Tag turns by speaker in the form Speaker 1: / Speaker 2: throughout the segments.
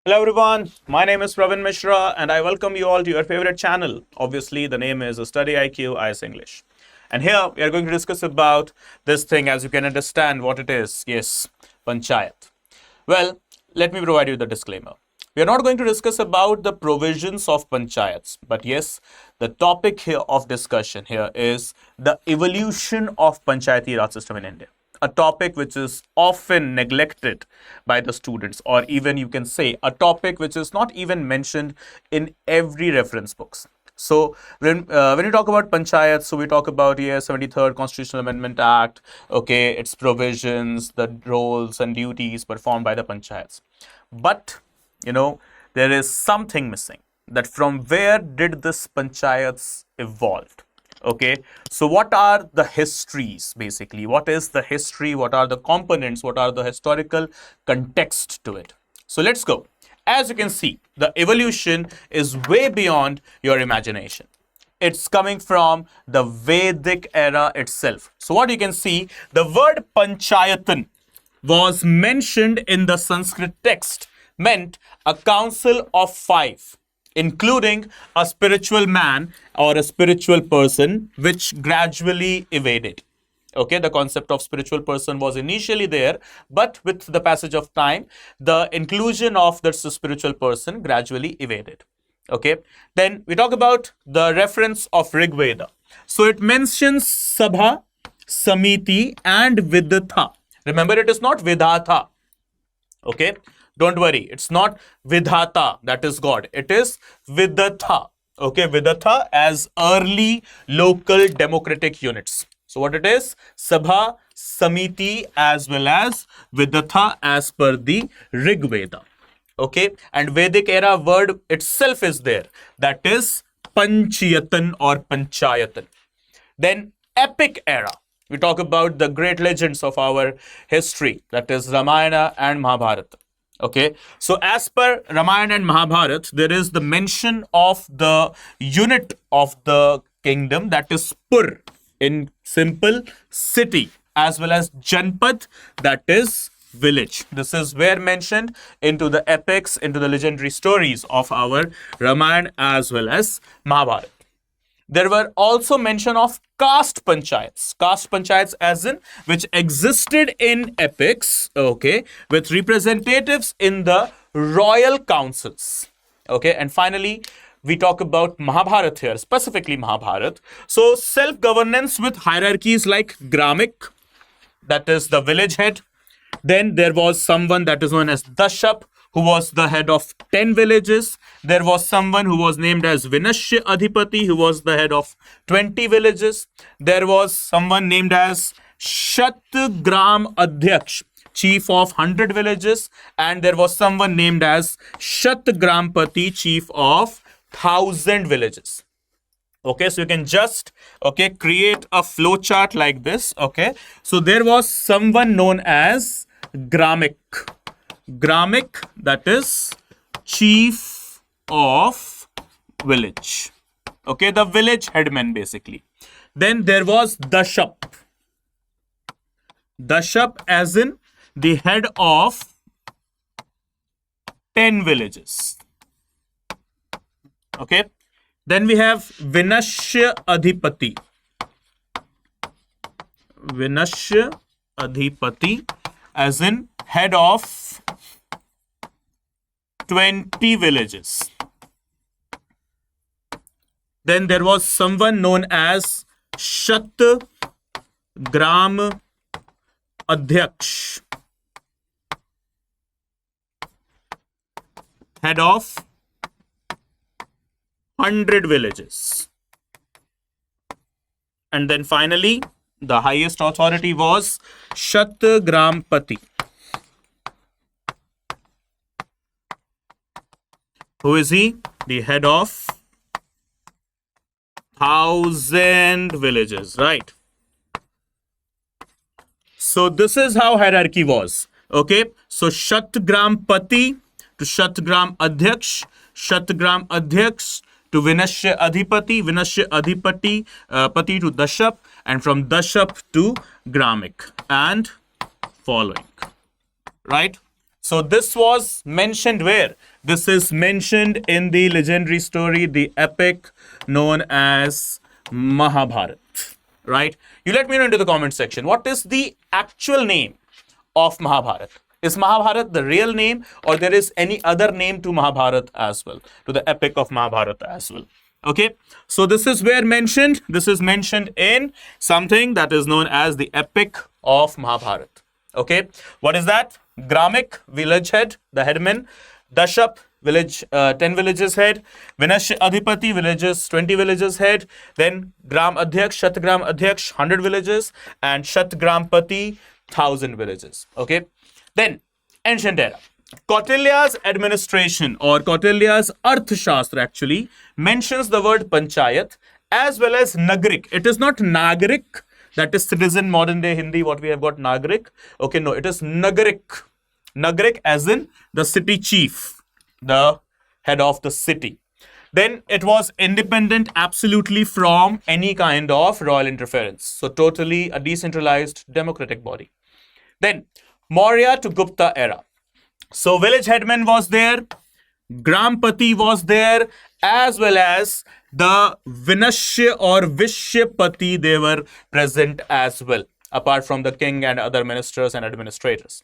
Speaker 1: Hello everyone, my name is Praveen Mishra and I welcome you all to your favorite channel. Obviously, the name is StudyIQ IAS English. And here we are going to discuss about this thing as you can understand what it is. Yes, Panchayat. Well, let me provide you the disclaimer. We are not going to discuss about the provisions of panchayats, but yes, the topic here of discussion here is the evolution of Panchayati Raj system in India. A topic which is often neglected by the students, or even you can say a topic which is not even mentioned in every reference books. So when you talk about panchayat, so we talk about 73rd Constitutional Amendment Act, okay, its provisions, the roles and duties performed by the panchayats. But there is something missing. That from where did this panchayats evolved? Okay, so what are the histories basically? What is the history? What are the components? What are the historical context to it? So let's go. As you can see, the evolution is way beyond your imagination. It's coming from the Vedic era itself. So what you can see, the word panchayatan was mentioned in the Sanskrit text, meant a council of five, including a spiritual man or a spiritual person, which gradually evaded. Okay, the concept of spiritual person was initially there, but with the passage of time, the inclusion of the spiritual person gradually evaded. Okay, then we talk about the reference of Rig Veda. So it mentions Sabha, Samiti, and Vidatha. Remember, it is not Vidatha. Okay, don't worry, it's not Vidhata, that is God. It is Vidatha. Okay, Vidatha as early local democratic units. So what it is? Sabha, Samiti, as well as Vidatha as per the Rig Veda. Okay, and Vedic era word itself is there. That is Panchayatan or Panchayatan. Then epic era. We talk about the great legends of our history. That is Ramayana and Mahabharata. Okay, so as per Ramayana and Mahabharata, there is the mention of the unit of the kingdom, that is Pur, in simple city, as well as Janpad, that is village. This is where mentioned into the epics, into the legendary stories of our Ramayana as well as Mahabharata. There were also mention of caste panchayats as in which existed in epics, okay, with representatives in the royal councils. Okay, and finally we talk about Mahabharata here, specifically Mahabharata. So self-governance with hierarchies like Gramik, that is the village head. Then there was someone that is known as Dashap, who was the head of 10 villages. There was someone who was named as Vinashya Adhipati, who was the head of 20 villages. There was someone named as Shatgram Adhyaksh, chief of 100 villages. And there was someone named as Shatgrampati, chief of 1000 villages. Okay, so you can just create a flow chart like this. Okay, so there was someone known as Gramik, that is chief of village. Okay, the village headman basically. Then there was Dashap as in the head of 10 villages. Okay, then we have Vinashya Adhipati as in head of 20 villages. Then there was someone known as Shatgram Adhyaksh, head of 100 villages. And then finally, the highest authority was Shatgrampati. Who is he? The head of 1000 villages, right? So this is how hierarchy was. Okay, so Shatgrampati to Shatgram Adhyaksh, Shatgram Adhyaksh to Vinashya Adhipati, Pati to Dashap, and from Dashap to Gramik, and following. Right? So this was mentioned where? This is mentioned in the legendary story, the epic known as Mahabharata. Right? You let me know into the comment section. What is the actual name of Mahabharata? Is Mahabharata the real name, or there is any other name to Mahabharata as well, to the epic of Mahabharata as well? Okay, so this is where mentioned. This is mentioned in something that is known as the epic of Mahabharata. Okay, what is that? Gramik, village head, the headman. Dashap, village, 10 villages head. Vinash Adhipati, villages, 20 villages head. Then Gram Adhyaksh, Shatgram Adhyaksh, 100 villages. And Shatgram Pati, 1,000 villages. Okay, then ancient era. Kautilya's administration, or Kautilya's Arthashastra actually mentions the word panchayat as well as nagrik. It is not nagrik, that is citizen, modern day Hindi, what we have got nagrik. Okay, no, it is nagrik. Nagrik as in the city chief, the head of the city. Then it was independent absolutely from any kind of royal interference. So totally a decentralized democratic body. Then Maurya to Gupta era. So village headman was there, Grampati was there, as well as the Vinashya or Vishyapati, they were present as well, apart from the king and other ministers and administrators.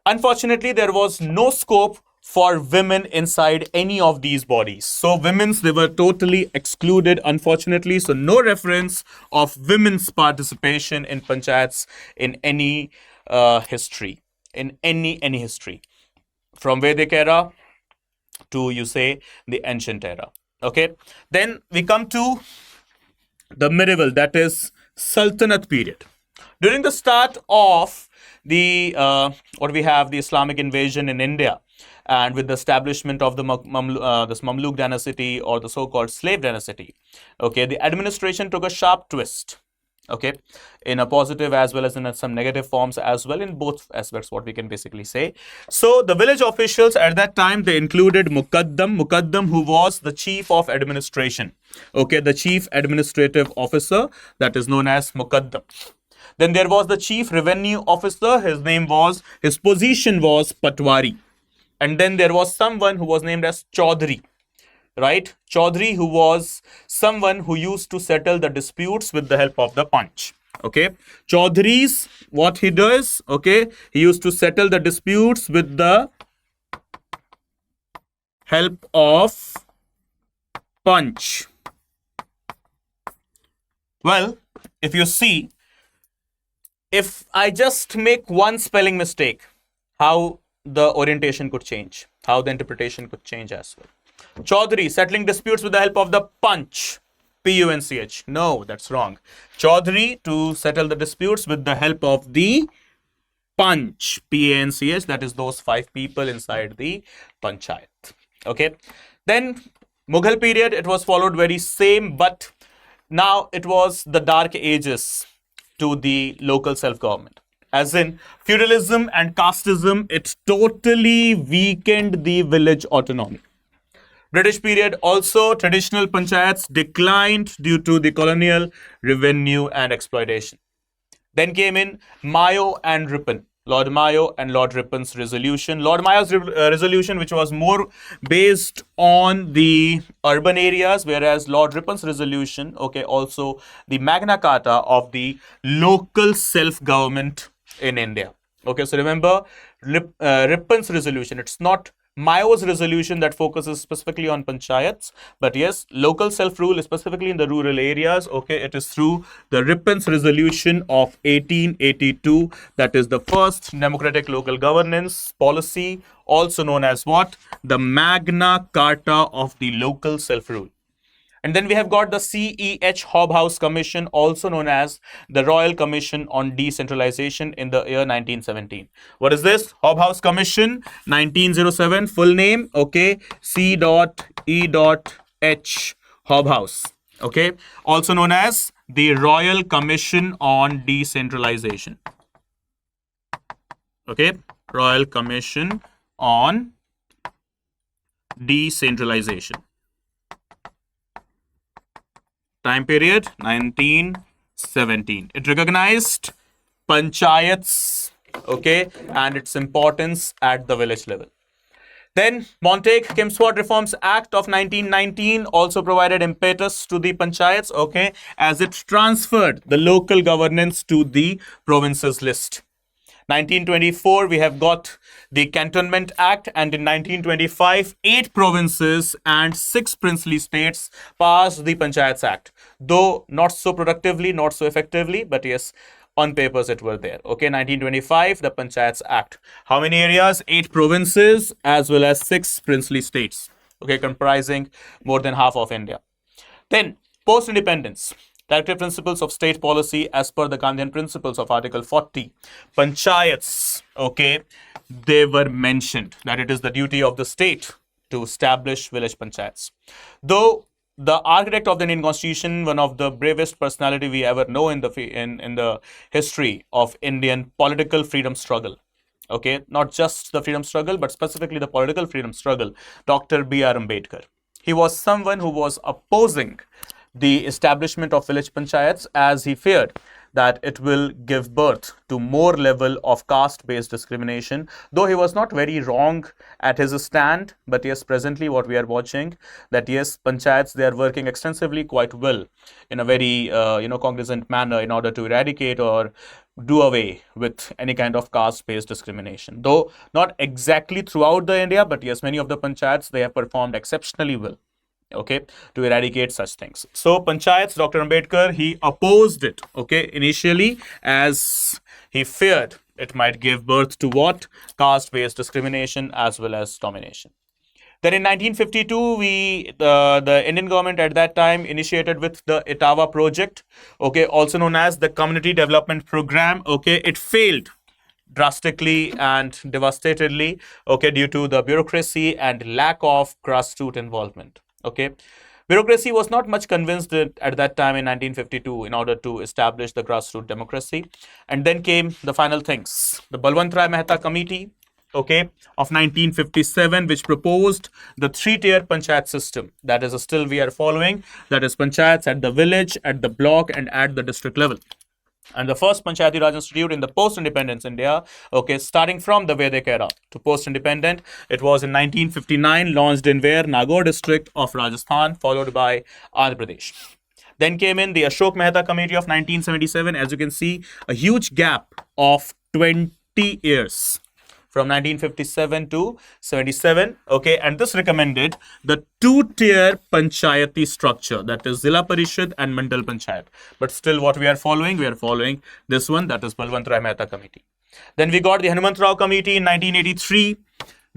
Speaker 1: Unfortunately, there was no scope for women inside any of these bodies. So women's, they were totally excluded, unfortunately. So no reference of women's participation in panchayats in any history, in any history. From Vedic era to, you say, the ancient era. Okay. Then we come to the medieval, that is Sultanate period. During the start of the what we have, the Islamic invasion in India, and with the establishment of the this Mamluk dynasty, or the so-called slave dynasty, okay, the administration took a sharp twist. Okay, in a positive as well as in some negative forms as well, in both aspects, what we can basically say. So the village officials at that time, they included Mukaddam, who was the chief of administration. Okay, the chief administrative officer, that is known as Mukaddam. Then there was the chief revenue officer. His position was Patwari. And then there was someone who was named as Chaudhary. Right? Chaudhary, who was someone who used to settle the disputes with the help of the punch. Okay. Chaudhary's, what he does, okay, he used to settle the disputes with the help of punch. Well, if you see, if I just make one spelling mistake, how the orientation could change, how the interpretation could change as well. Chaudhary, settling disputes with the help of the punch. P-U-N-C-H. No, that's wrong. Chaudhary, to settle the disputes with the help of the punch. P-A-N-C-H. That is those 5 people inside the panchayat. Okay. Then Mughal period, it was followed very same, but now it was the dark ages to the local self-government. As in feudalism and casteism, it totally weakened the village autonomy. British period also, traditional panchayats declined due to the colonial revenue and exploitation. Then came in Mayo and Ripon, Lord Mayo and Lord Ripon's resolution. Lord Mayo's resolution, which was more based on the urban areas, whereas Lord Ripon's resolution, okay, also the Magna Carta of the local self-government in India. Okay, so remember Ripon's resolution, it's not Mayo's resolution that focuses specifically on panchayats, but yes, local self-rule, specifically in the rural areas. Okay, it is through the Ripon's resolution of 1882, that is the first democratic local governance policy, also known as what? The Magna Carta of the local self-rule. And then we have got the CEH Hobhouse Commission, also known as the Royal Commission on Decentralization, in the year 1917. What is this? Hobhouse Commission, 1907, full name, okay, C.E.H. Hobhouse, okay, also known as the Royal Commission on Decentralization. Okay, Royal Commission on Decentralization. Time period 1917. It recognized panchayats okay, and its importance at the village level. Then Montague-Kimsword Reforms Act of 1919 also provided impetus to the panchayats, okay, as it transferred the local governance to the provinces list. 1924, we have got the Cantonment Act, and in 1925, 8 provinces and 6 princely states passed the Panchayats Act, though not so productively, not so effectively, but yes, on papers it were there. Okay, 1925, the Panchayats Act. How many areas? 8 provinces as well as 6 princely states, okay, comprising more than half of India. Then, post-independence, directive principles of state policy as per the Gandhian principles of Article 40. Panchayats, okay, they were mentioned that it is the duty of the state to establish village panchayats. Though the architect of the Indian Constitution, one of the bravest personality we ever know in the history of Indian political freedom struggle. Okay, not just the freedom struggle, but specifically the political freedom struggle, Dr. B.R. Ambedkar. He was someone who was opposing the establishment of village panchayats, as he feared that it will give birth to more level of caste-based discrimination. Though he was not very wrong at his stand, but yes, presently what we are watching, that yes, panchayats, they are working extensively quite well in a very cognizant manner in order to eradicate or do away with any kind of caste-based discrimination. Though not exactly throughout the India, but yes, many of the panchayats, they have performed exceptionally well, okay, to eradicate such things. So panchayats, Dr. Ambedkar, he opposed it, okay, initially, as he feared it might give birth to what? Caste-based discrimination as well as domination. Then in 1952, the Indian government at that time initiated with the Etawah project, okay, also known as the Community Development Program, okay. It failed drastically and devastatedly, okay, due to the bureaucracy and lack of grassroots involvement. Okay, bureaucracy was not much convinced at that time in 1952 in order to establish the grassroots democracy. And then came the final things, the Balwant Rai Mehta Committee, okay, of 1957, which proposed the 3-tier panchayat system. That is still we are following. That is panchayats at the village, at the block, and at the district level. And the first Panchayati Raj Institute in the post-independence India, okay, starting from the Vedic era to post-independent, it was in 1959, launched in where? Nagaur district of Rajasthan, followed by Andhra Pradesh. Then came in the Ashok Mehta Committee of 1977. As you can see, a huge gap of 20 years. From 1957 to 77, okay, and this recommended the 2-tier panchayati structure, that is Zilla Parishad and Mandal Panchayat. But still what we are following this one, that is Balwant Rai Mehta Committee. Then we got the Hanumant Rao Committee in 1983,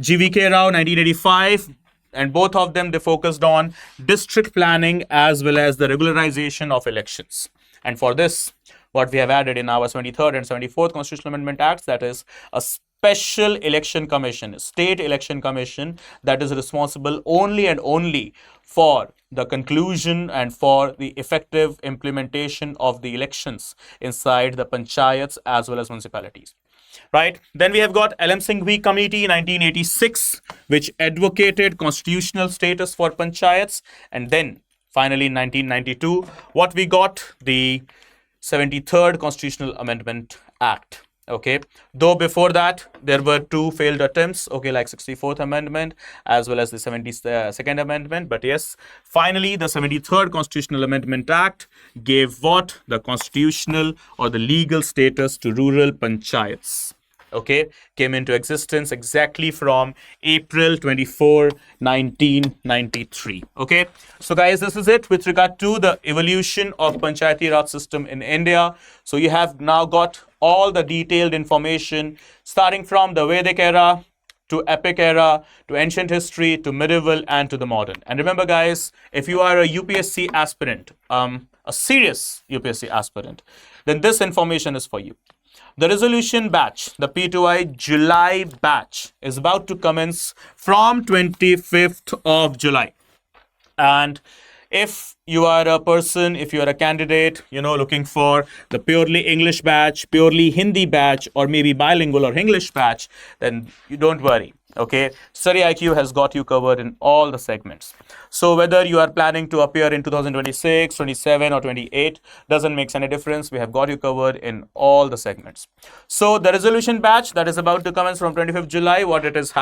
Speaker 1: GVK Rao 1985, and both of them, they focused on district planning as well as the regularization of elections. And for this, what we have added in our 73rd and 74th Constitutional Amendment Acts, that is a Special Election Commission, State Election Commission, that is responsible only and only for the conclusion and for the effective implementation of the elections inside the panchayats as well as municipalities. Right. Then we have got LM Singhvi Committee 1986, which advocated constitutional status for panchayats. And then finally in 1992, what we got? The 73rd Constitutional Amendment Act. Okay, though before that there were 2 failed attempts, okay, like 64th Amendment as well as the 72nd Amendment. But yes, finally the 73rd Constitutional Amendment Act gave what? The constitutional or the legal status to rural panchayats. Okay, came into existence exactly from April 24, 1993. Okay, so guys, this is it with regard to the evolution of Panchayati Raj system in India. So you have now got all the detailed information starting from the Vedic era to epic era to ancient history to medieval and to the modern. And remember guys, if you are a UPSC aspirant, a serious UPSC aspirant, then this information is for you. The resolution batch, the P2I July batch, is about to commence from 25th of July. And if you are a person, if you are a candidate, looking for the purely English batch, purely Hindi batch, or maybe bilingual or English batch, then you don't worry. Okay, StudyIQ has got you covered in all the segments. So whether you are planning to appear in 2026, 27 or 28 doesn't make any difference. We have got you covered in all the segments. So the resolution batch that is about to commence from 25th July, what it has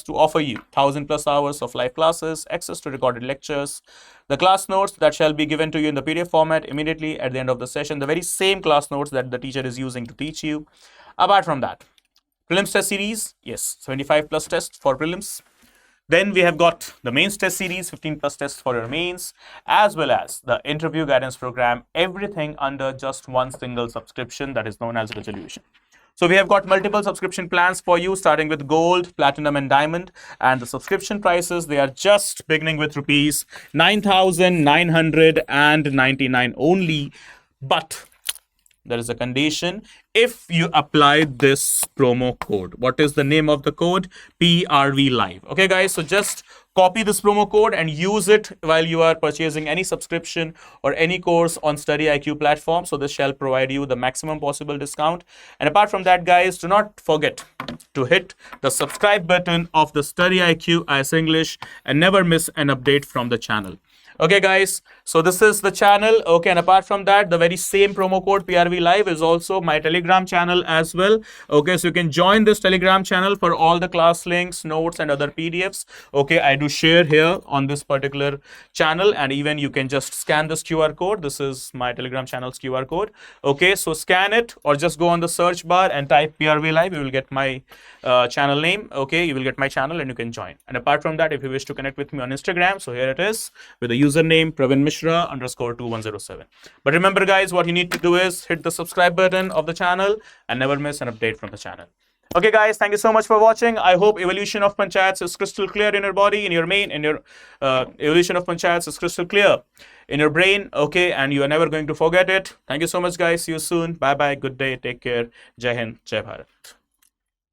Speaker 1: to offer you: 1,000 plus hours of live classes, access to recorded lectures, the class notes that shall be given to you in the PDF format immediately at the end of the session, the very same class notes that the teacher is using to teach you. Apart from that, prelims test series, yes, 75 plus tests for prelims. Then we have got the mains test series, 15 plus tests for your mains, as well as the interview guidance program, everything under just one single subscription that is known as resolution. So we have got multiple subscription plans for you, starting with gold, platinum and diamond, and the subscription prices, they are just beginning with rupees 9,999 only. But there is a condition: if you apply this promo code. What is the name of the code? PRV Live. Okay, guys, so just copy this promo code and use it while you are purchasing any subscription or any course on StudyIQ platform. So this shall provide you the maximum possible discount. And apart from that, guys, do not forget to hit the subscribe button of the StudyIQ IAS English and never miss an update from the channel. Okay, guys, so this is the channel. Okay, and apart from that, the very same promo code PRV Live is also my Telegram channel as well. Okay, so you can join this Telegram channel for all the class links, notes and other PDFs. Okay, I do share here on this particular channel, and even you can just scan this QR code. This is my Telegram channel's QR code. Okay, so scan it or just go on the search bar and type PRV Live. You will get my channel name. Okay, you will get my channel and you can join. And apart from that, if you wish to connect with me on Instagram, so here it is with the username Praveen Mishra _2107. But remember, guys, what you need to do is hit the subscribe button of the channel and never miss an update from the channel. Okay, guys, thank you so much for watching. I hope evolution of panchayats is crystal clear in your body, in your main, in your evolution of panchayats is crystal clear in your brain. Okay, and you are never going to forget it. Thank you so much, guys. See you soon. Bye bye. Good day. Take care. Jai Hind. Jai Bharat.